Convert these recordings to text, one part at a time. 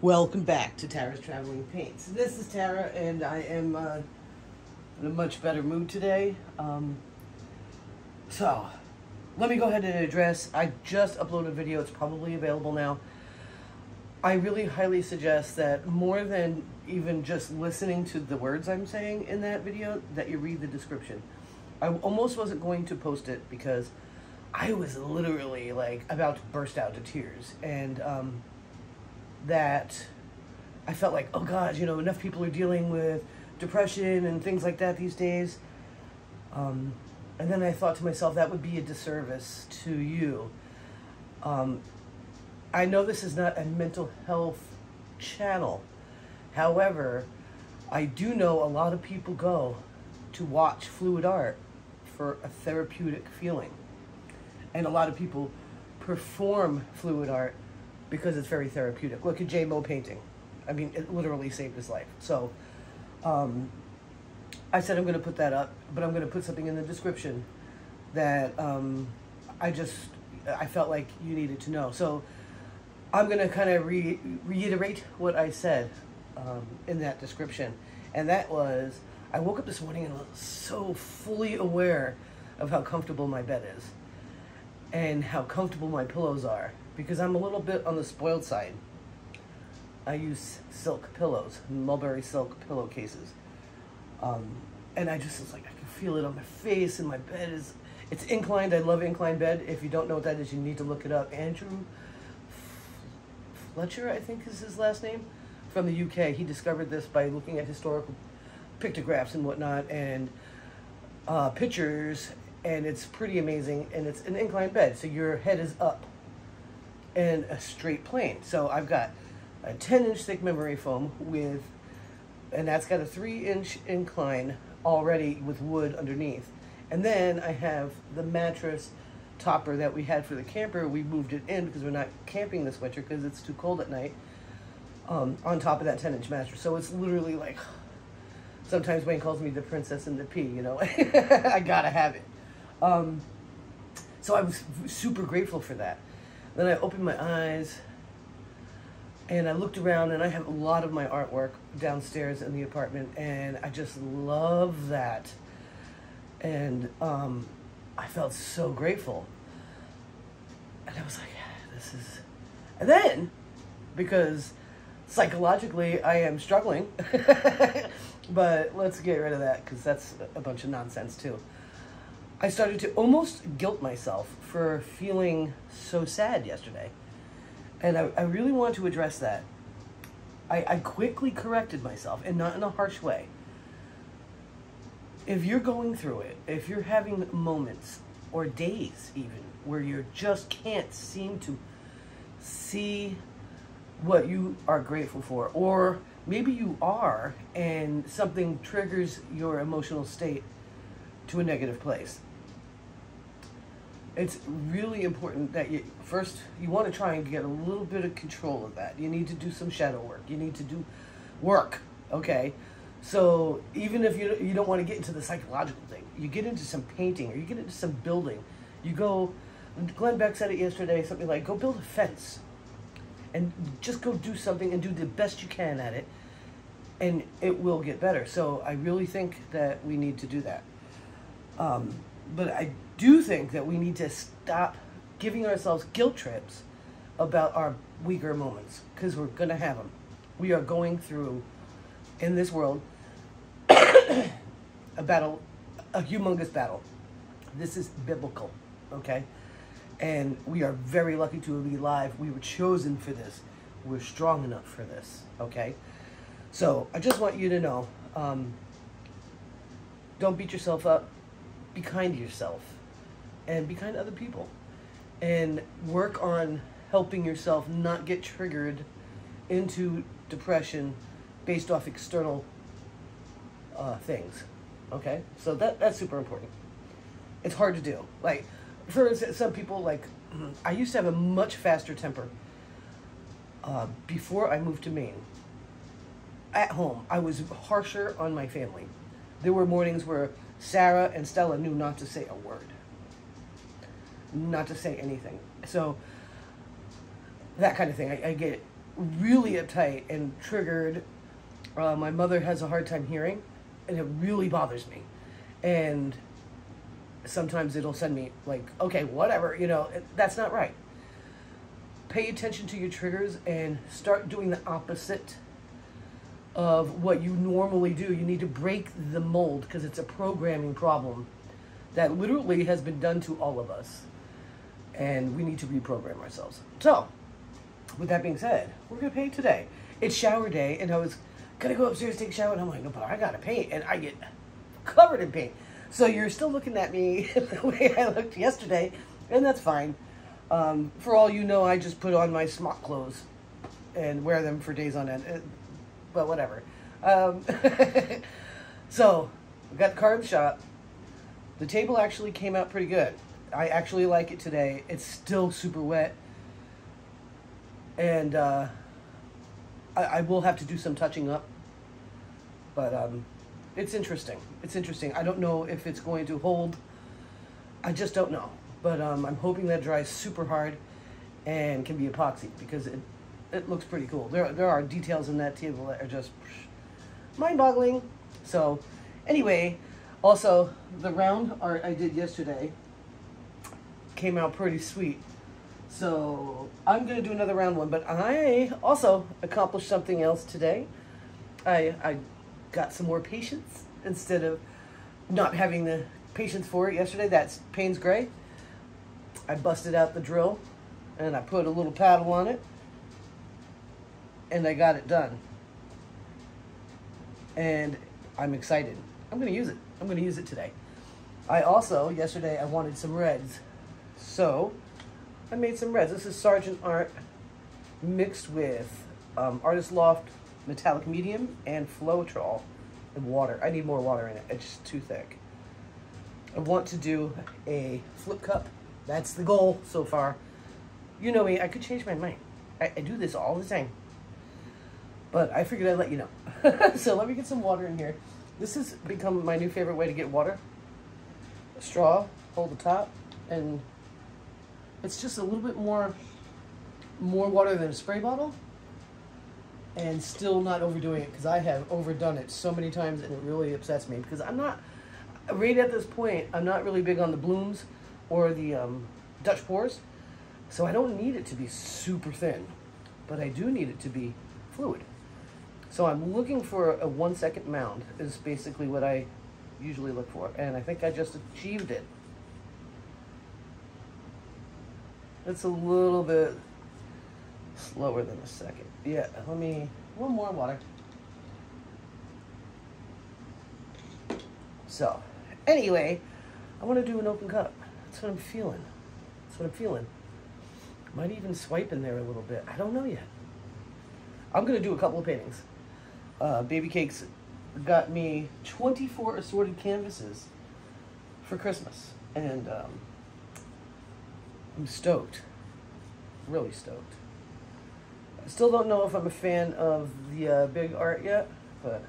Welcome back to Tara's Traveling Paints. This is Tara, and I am in a much better mood today. So, let me go ahead and address, I just uploaded a video, it's probably available now. I really highly suggest that more than even just listening to the words I'm saying in that video, that you read the description. I almost wasn't going to post it because I was literally like about to burst out into tears, and that I felt like, oh God, you know, enough people are dealing with depression and things like that these days. And then I thought to myself, that would be a disservice to you. I know this is not a mental health channel. However, I do know a lot of people go to watch fluid art for a therapeutic feeling. And a lot of people perform fluid art because it's very therapeutic. Look at J-Mo painting. I mean, it literally saved his life. So, I said I'm going to put that up, but I'm going to put something in the description that I felt like you needed to know. So, I'm going to kind of reiterate what I said in that description. And that was, I woke up this morning and was so fully aware of how comfortable my bed is and how comfortable my pillows are, because I'm a little bit on the spoiled side. I use silk pillows, mulberry silk pillowcases. And I just was like, I can feel it on my face, and my bed it's inclined. I love inclined bed. If you don't know what that is, you need to look it up. Andrew Fletcher, I think is his last name, from the UK. He discovered this by looking at historical pictographs and whatnot, and pictures, and it's pretty amazing. And it's an inclined bed, so your head is up and a straight plane. So I've got a 10-inch thick memory foam and that's got a 3-inch incline already with wood underneath. And then I have the mattress topper that we had for the camper. We moved it in because we're not camping this winter because it's too cold at night, on top of that 10-inch mattress. So it's literally like, sometimes Wayne calls me the princess in the pea, you know. I gotta have it. So I was super grateful for that. Then I opened my eyes and I looked around, and I have a lot of my artwork downstairs in the apartment, and I just love that. And I felt so grateful. And I was like, this is... And then, because psychologically I am struggling, but let's get rid of that because that's a bunch of nonsense too. I started to almost guilt myself for feeling so sad yesterday. And I really want to address that. I quickly corrected myself, and not in a harsh way. If you're going through it, if you're having moments or days even where you just can't seem to see what you are grateful for, or maybe you are and something triggers your emotional state to a negative place, it's really important that you want to try and get a little bit of control of that. You need to do some shadow work. You need to do work, okay? So even if you don't want to get into the psychological thing, you get into some painting, or you get into some building. You go, Glenn Beck said it yesterday, something like, go build a fence. And just go do something and do the best you can at it, and it will get better. So I really think that we need to do that. But I do think that we need to stop giving ourselves guilt trips about our weaker moments, because we're going to have them. We are going through, in this world, a battle, a humongous battle. This is biblical, okay? And we are very lucky to be alive. We were chosen for this. We're strong enough for this, okay? So I just want you to know, don't beat yourself up. Be kind to yourself, and be kind to other people, and work on helping yourself not get triggered into depression based off external things. Okay, so that's super important. It's hard to do. Like, for some people, like, I used to have a much faster temper before I moved to Maine. At home, I was harsher on my family. There were mornings where Sarah and Stella knew not to say a word, not to say anything. So that kind of thing, I get it. really uptight and triggered. My mother has a hard time hearing, and it really bothers me. And sometimes it'll send me like, okay, whatever, you know, that's not right. Pay attention to your triggers and start doing the opposite of what you normally do. You need to break the mold because it's a programming problem that literally has been done to all of us. And we need to reprogram ourselves. So, with that being said, we're going to paint today. It's shower day, and I was going to go upstairs, take a shower, and I'm like, no, but I got to paint, and I get covered in paint. So you're still looking at me the way I looked yesterday, and that's fine. For all you know, I just put on my smock clothes and wear them for days on end. But whatever. So, we got the car in the shop. The table actually came out pretty good. I actually like it today. It's still super wet. And I will have to do some touching up. But it's interesting. It's interesting. I don't know if it's going to hold. I just don't know. But I'm hoping that dries super hard and can be epoxy because it looks pretty cool. There are details in that table that are just mind-boggling. So anyway, also the round art I did yesterday came out pretty sweet. So I'm going to do another round one, but I also accomplished something else today. I got some more patience instead of not having the patience for it yesterday. That's Payne's Gray. I busted out the drill and I put a little paddle on it and I got it done. And I'm excited. I'm going to use it. I'm going to use it today. I also, yesterday, I wanted some reds. So, I made some reds. This is Sergeant Art mixed with Artist Loft Metallic Medium and Floetrol and water. I need more water in it. It's just too thick. I want to do a flip cup. That's the goal so far. You know me, I could change my mind. I do this all the time. But I figured I'd let you know. So let me get some water in here. This has become my new favorite way to get water. A straw, hold the top, and it's just a little bit more water than a spray bottle. And still not overdoing it because I have overdone it so many times and it really upsets me because I'm not, right at this point, I'm not really big on the blooms or the Dutch pours. So I don't need it to be super thin, but I do need it to be fluid. So I'm looking for a 1 second mound is basically what I usually look for. And I think I just achieved it. It's a little bit slower than a second. Yeah, let me, one more water. So, anyway, I want to do an open cup. That's what I'm feeling. That's what I'm feeling. Might even swipe in there a little bit. I don't know yet. I'm going to do a couple of paintings. Baby Cakes got me 24 assorted canvases for Christmas. And I'm stoked. Really stoked. I still don't know if I'm a fan of the big art yet, but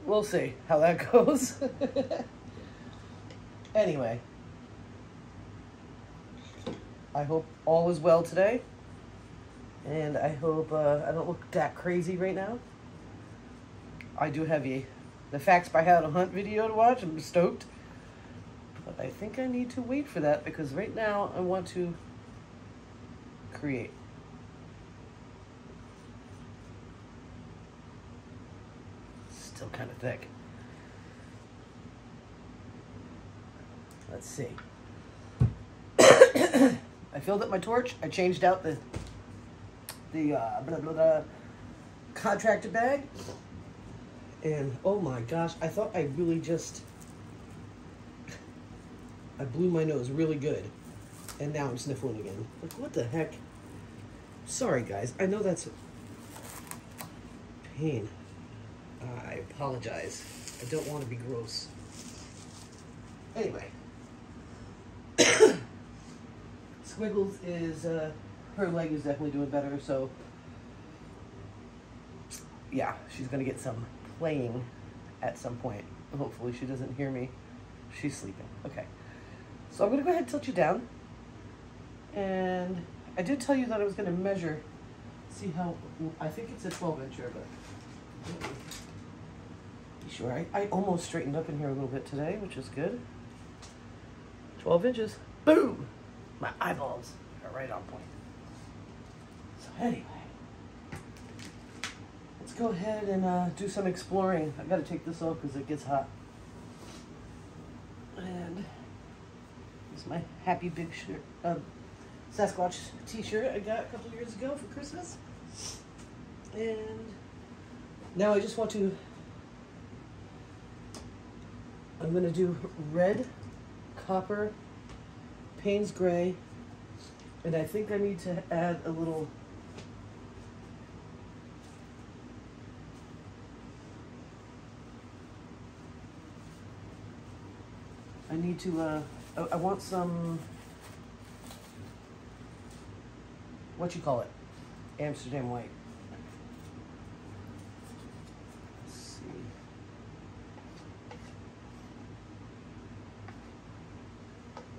we'll see how that goes. Anyway, I hope all is well today, and I hope I don't look that crazy right now. I do have the Facts by How to Hunt video to watch. I'm stoked, but I think I need to wait for that because right now I want to create. Still kind of thick. Let's see. I filled up my torch. I changed out the blah, blah, blah, contractor bag. And oh my gosh, I thought I really just, I blew my nose really good. And now I'm sniffling again. Like, what the heck? Sorry, guys. I know that's a pain. I apologize. I don't want to be gross. Anyway. Squiggles is, her leg is definitely doing better, so yeah, she's going to get some playing at some point. Hopefully she doesn't hear me. She's sleeping. Okay. So I'm going to go ahead and tilt you down. And I did tell you that I was going to measure, see how, I think it's a 12-incher, but be sure. I almost straightened up in here a little bit today, which is good. 12 inches. Boom! My eyeballs are right on point. So anyway, let's go ahead and do some exploring. I got to take this off because it gets hot. And this is my happy big shirt, Sasquatch t-shirt I got a couple years ago for Christmas. And now I just want to, I'm going to do red, copper, Payne's gray, and I think I need to add a little I need to, I want some, what you call it, Amsterdam white. Let's see.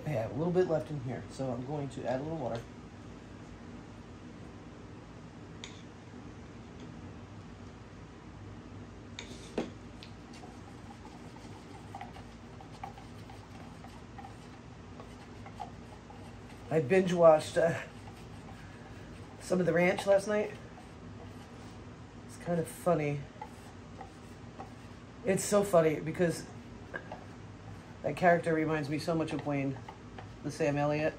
I have a little bit left in here, so I'm going to add a little water. I binge watched some of The Ranch last night. It's kind of funny. It's so funny because that character reminds me so much of Wayne, the Sam Elliott.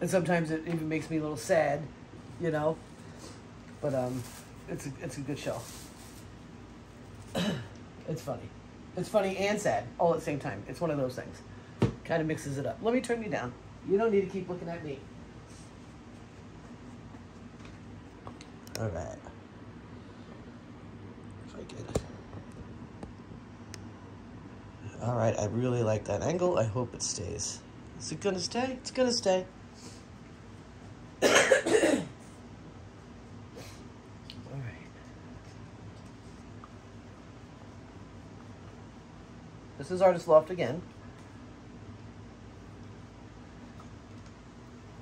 And sometimes it even makes me a little sad, you know. But it's a good show. It's funny. It's funny and sad all at the same time. It's one of those things. Kind of mixes it up. Let me turn you down. You don't need to keep looking at me. All right. If I get. All right. I really like that angle. I hope it stays. Is it gonna stay? It's gonna stay. All right. This is Artist Loft again.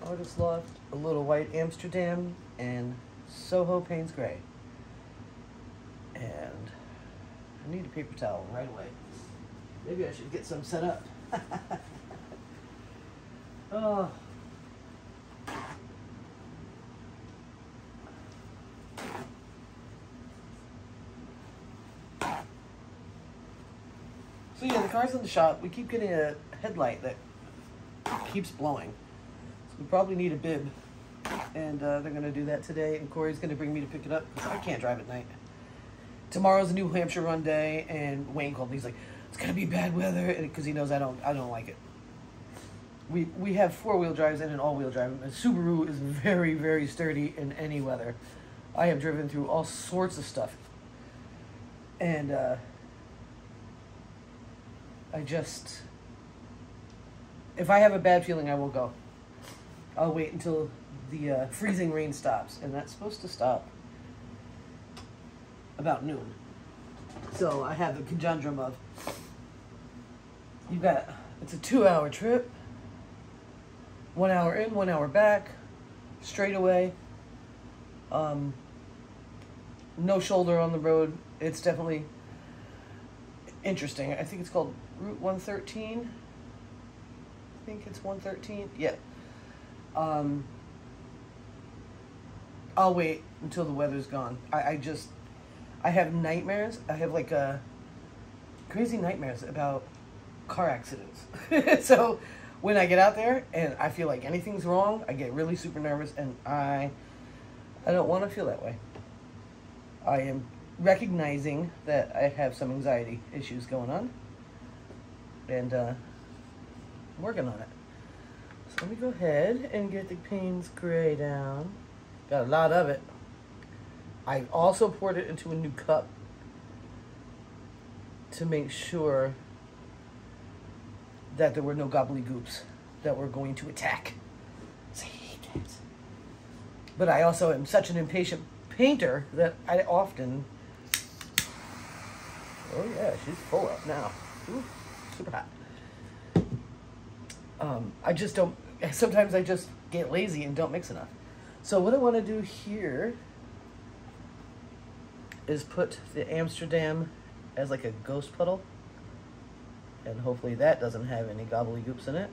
Artist Loft, a little white Amsterdam, and Soho Payne's Gray. And I need a paper towel right away. Maybe I should get some set up. Oh. So yeah, the car's in the shop. We keep getting a headlight that keeps blowing. We probably need a bib, and they're going to do that today, and Corey's going to bring me to pick it up because I can't drive at night. Tomorrow's a New Hampshire run day, and Wayne called me. He's like, it's going to be bad weather, because he knows I don't like it. We have four-wheel drives and an all-wheel drive. And Subaru is very, very sturdy in any weather. I have driven through all sorts of stuff, and I just, if I have a bad feeling, I will go. I'll wait until the freezing rain stops, and that's supposed to stop about noon. So I have the conundrum of, it's a 2-hour trip, 1 hour in, 1 hour back, straight away, no shoulder on the road. It's definitely interesting. I think it's called Route 113. I think it's 113, yeah. I'll wait until the weather's gone. I have nightmares. I have like crazy nightmares about car accidents. So when I get out there and I feel like anything's wrong, I get really super nervous, and I don't want to feel that way. I am recognizing that I have some anxiety issues going on, and working on it. So let me go ahead and get the Payne's Gray down. Got a lot of it. I also poured it into a new cup to make sure that there were no gobbledygooks that were going to attack. I hate that. But I also am such an impatient painter that I often... Oh yeah, she's full up now. Ooh, super hot. I just don't sometimes I just get lazy and don't mix enough. So what I want to do here is put the Amsterdam as like a ghost puddle. And hopefully that doesn't have any gobbledygooks in it.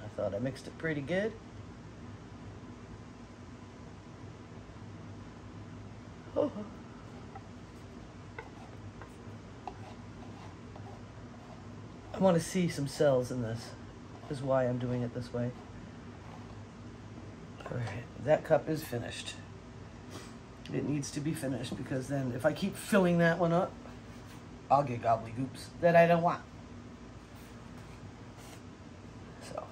I thought I mixed it pretty good. Oh. I want to see some cells in this, is why I'm doing it this way. All right, that cup is finished. It needs to be finished because then if I keep filling that one up, I'll get gobbledygooks that I don't want. So,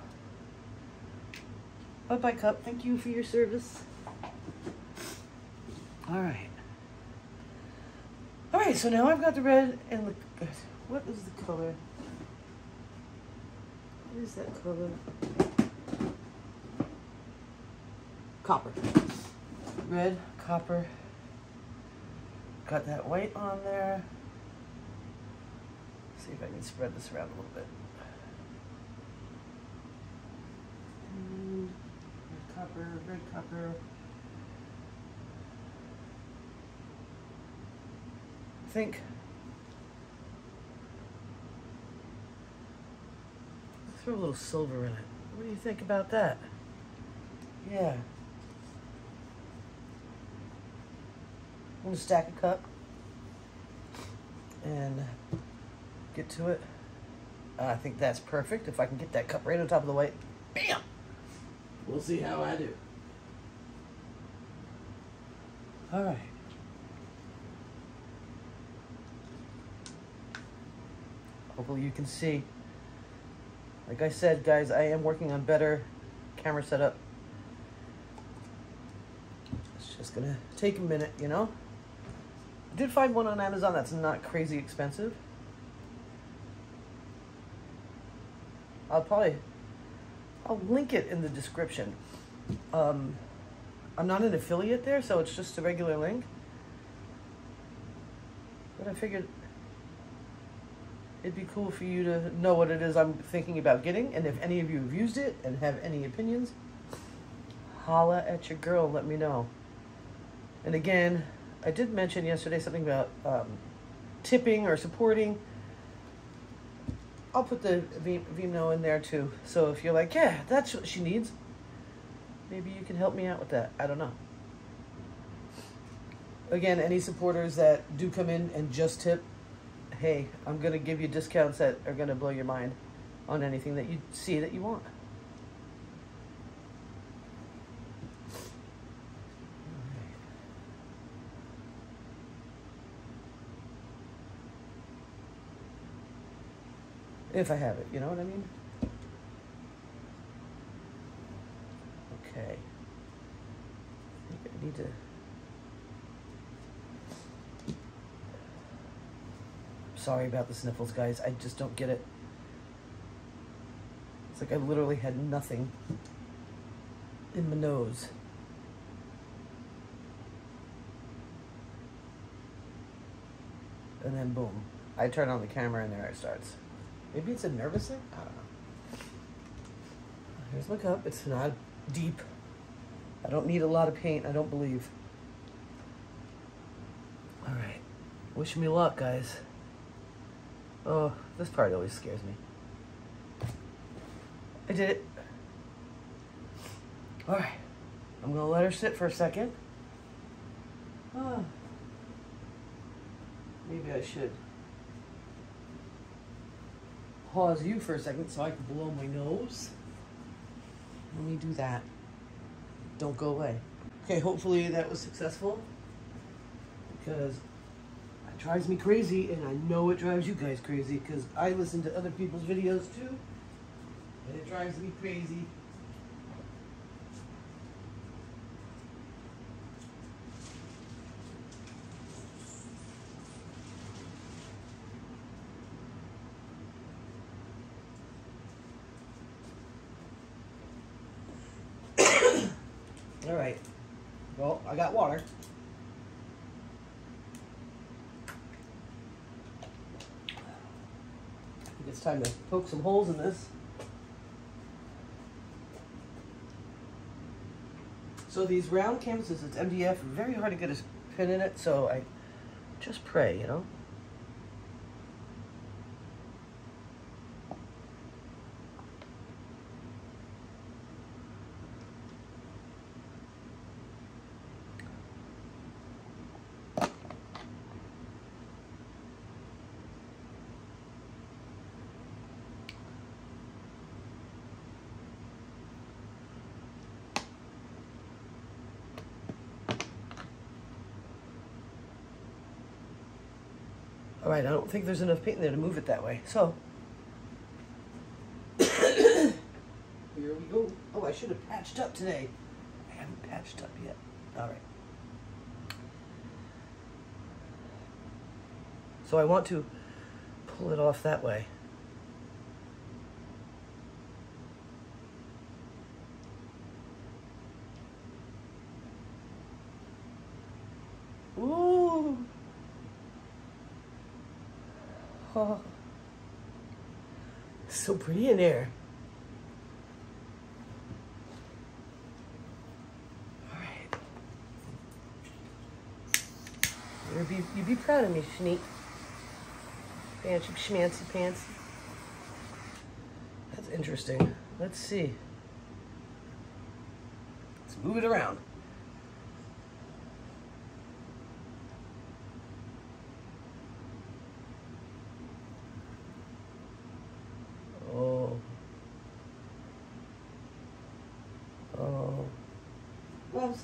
bye-bye cup, thank you for your service. All right. All right, so now I've got the red and the, what is the color? What is that color? Copper. Red, copper. Got that white on there. See if I can spread this around a little bit. Red copper, red copper. I think throw a little silver in it. What do you think about that? Yeah. I'm gonna stack a cup and get to it. I think that's perfect. If I can get that cup right on top of the white, bam! We'll see how I do. All right. Hopefully you can see. Like I said, guys, I am working on better camera setup. It's just gonna take a minute, you know? I did find one on Amazon that's not crazy expensive. I'll link it in the description. I'm not an affiliate there, so it's just a regular link. But I figured it'd be cool for you to know what it is I'm thinking about getting, and if any of you have used it and have any opinions, holla at your girl, let me know. And again, I did mention yesterday something about tipping or supporting. I'll put the Vimeo in there too. So if you're like, yeah, that's what she needs, maybe you can help me out with that. I don't know. Again, any supporters that do come in and just tip, hey, I'm going to give you discounts that are going to blow your mind on anything that you see that you want. If I have it, you know what I mean? Okay. I think I need to... Sorry about the sniffles, guys. I just don't get it. It's like I literally had nothing in my nose. And then boom. I turn on the camera and there it starts. Maybe it's a nervous thing? I don't know. Here's my cup. It's not deep. I don't need a lot of paint, I don't believe. All right. Wish me luck, guys. Oh, this part always scares me. I did it. All right. I'm gonna let her sit for a second. Oh. Maybe I should pause you for a second so I can blow my nose. Let me do that. Don't go away. Okay, hopefully that was successful because it drives me crazy, and I know it drives you guys crazy because I listen to other people's videos too, and it drives me crazy. All right, well, I got water. I think it's time to poke some holes in this. So these round canvases, it's MDF, very hard to get a pin in it, so I just pray, you know? All right, I don't think there's enough paint in there to move it that way. So, here we go. Oh, I should have patched up today. I haven't patched up yet. All right. So I want to pull it off that way. Ooh. Oh. So pretty in there. All right. You'd be proud of me, Shanique. Fancy schmancy pants. That's interesting. Let's see. Let's move it around. Oh. Oh. Gloves.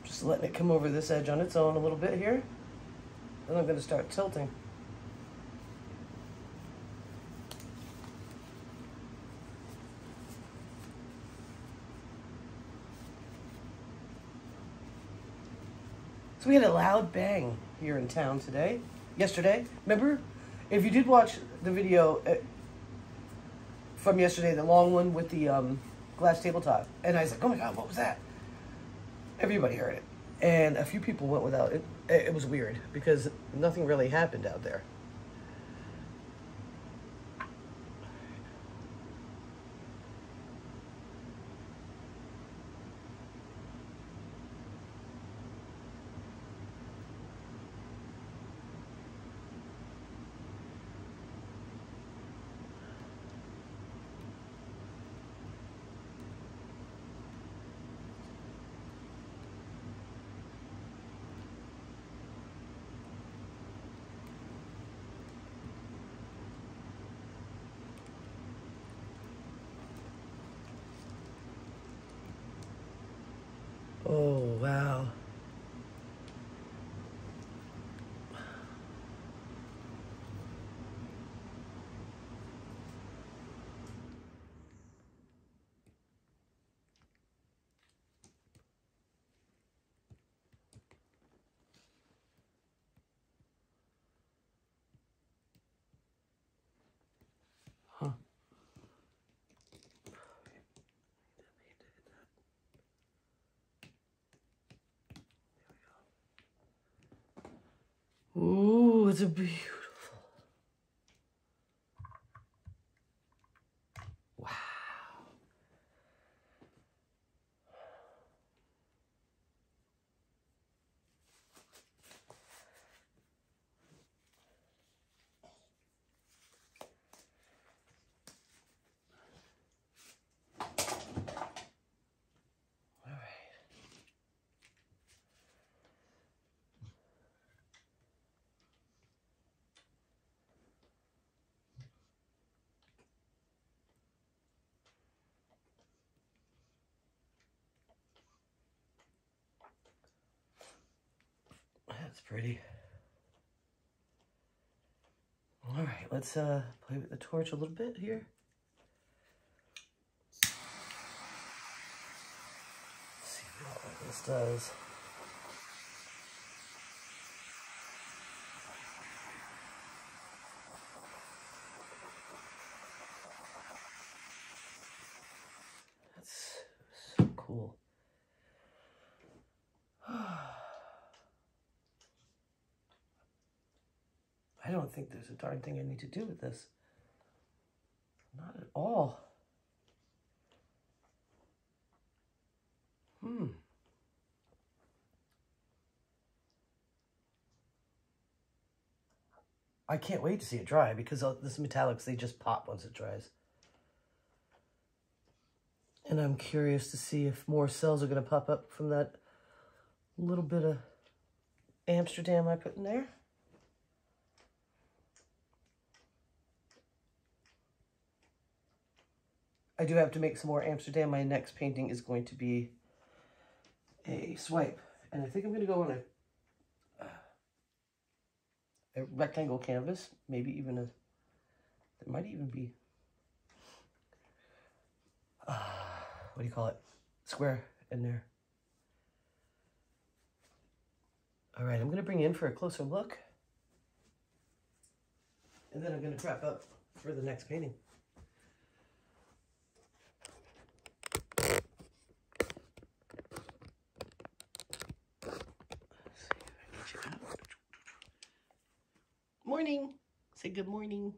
Just letting it come over this edge on its own a little bit here. Then I'm going to start tilting. So we had a loud bang here in town yesterday. Remember? If you did watch the video from yesterday, the long one with the glass tabletop, and I was like, oh my God, what was that? Everybody heard it. And a few people went without it. It was weird because nothing really happened out there. Oh, wow. Huh. Ooh, it's a beautiful. Wow. All right. That's pretty. All right, let's play with the torch a little bit here. Let's see what this does. That's so cool. I don't think there's a darn thing I need to do with this. Not at all. I can't wait to see it dry because this metallics, they just pop once it dries. And I'm curious to see if more cells are going to pop up from that little bit of Amsterdam I put in there. I do have to make some more Amsterdam. My next painting is going to be a swipe. And I think I'm going to go on a rectangle canvas. Maybe even there might even be, what do you call it? Square in there. All right, I'm going to bring you in for a closer look. And then I'm going to wrap up for the next painting. Morning. Say good morning.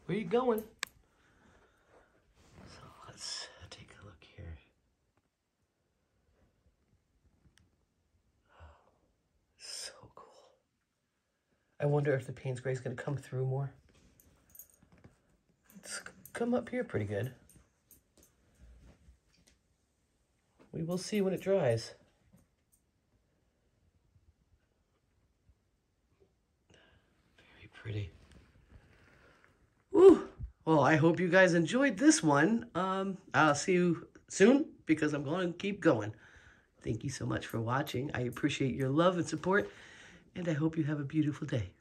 Where you going? So let's take a look here. Oh, so cool. I wonder if the Payne's Gray is going to come through more. It's come up here pretty good. We will see when it dries. Pretty. Woo! Well, I hope you guys enjoyed this one. I'll see you soon because I'm going to keep going. Thank you so much for watching. I appreciate your love and support, and I hope you have a beautiful day.